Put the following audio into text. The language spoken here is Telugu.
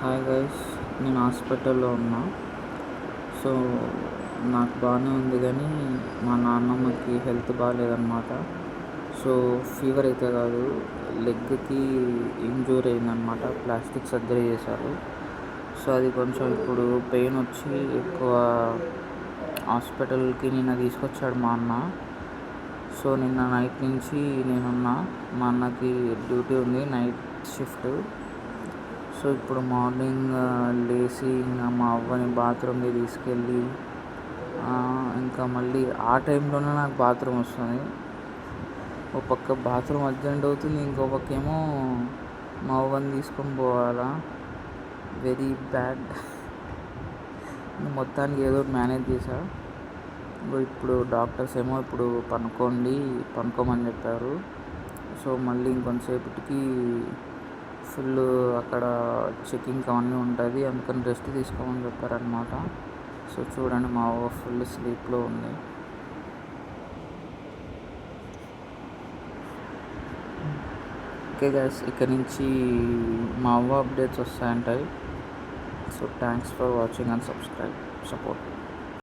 హాయ్ గైస్, నేను హాస్పిటల్లో ఉన్నా. సో నాకు బాగానే ఉంది, కానీ మా నాన్నమ్మకి హెల్త్ బాగాలేదన్నమాట. సో ఫీవర్ అయితే కాదు, లెగ్కి ఇంజూరీ అయిందనమాట. ప్లాస్టిక్ సర్జరీ చేశారు. సో అది కొంచెం ఇప్పుడు పెయిన్ వచ్చి ఎక్కువ హాస్పిటల్కి నిన్న తీసుకొచ్చాడు మా అన్న. సో నిన్న నైట్ నుంచి నేనున్నా. మా అన్నకి డ్యూటీ ఉంది, నైట్ షిఫ్ట్. సో ఇప్పుడు మార్నింగ్ లేచి ఇంకా మా అవ్వని బాత్రూమ్కి తీసుకెళ్ళి ఇంకా మళ్ళీ ఆ టైంలోనే నాకు బాత్రూమ్ వస్తుంది. ఒక పక్క బాత్రూమ్ అర్జెంట్ అవుతుంది, ఇంకో పక్క ఏమో మా అవ్వని తీసుకొని పోవాలా. Very bad. మొత్తానికి ఏదో మేనేజ్ చేశా. ఇప్పుడు డాక్టర్స్ ఏమో ఇప్పుడు పనుకోమని చెప్పారు. సో మళ్ళీ ఇంకొంతసేపటికి ఫుల్ అక్కడ చెకింగ్ అవన్నీ ఉంటుంది, అందుకని రెస్ట్ తీసుకోమని చెప్పారనమాట. సో చూడండి, మా అవ్వ ఫుల్ స్లీప్లో ఉంది. ఓకే గైస్, ఇక్కడ నుంచి మా అవ్వ అప్డేట్స్ వస్తాయంటాయి. So thanks for watching and support.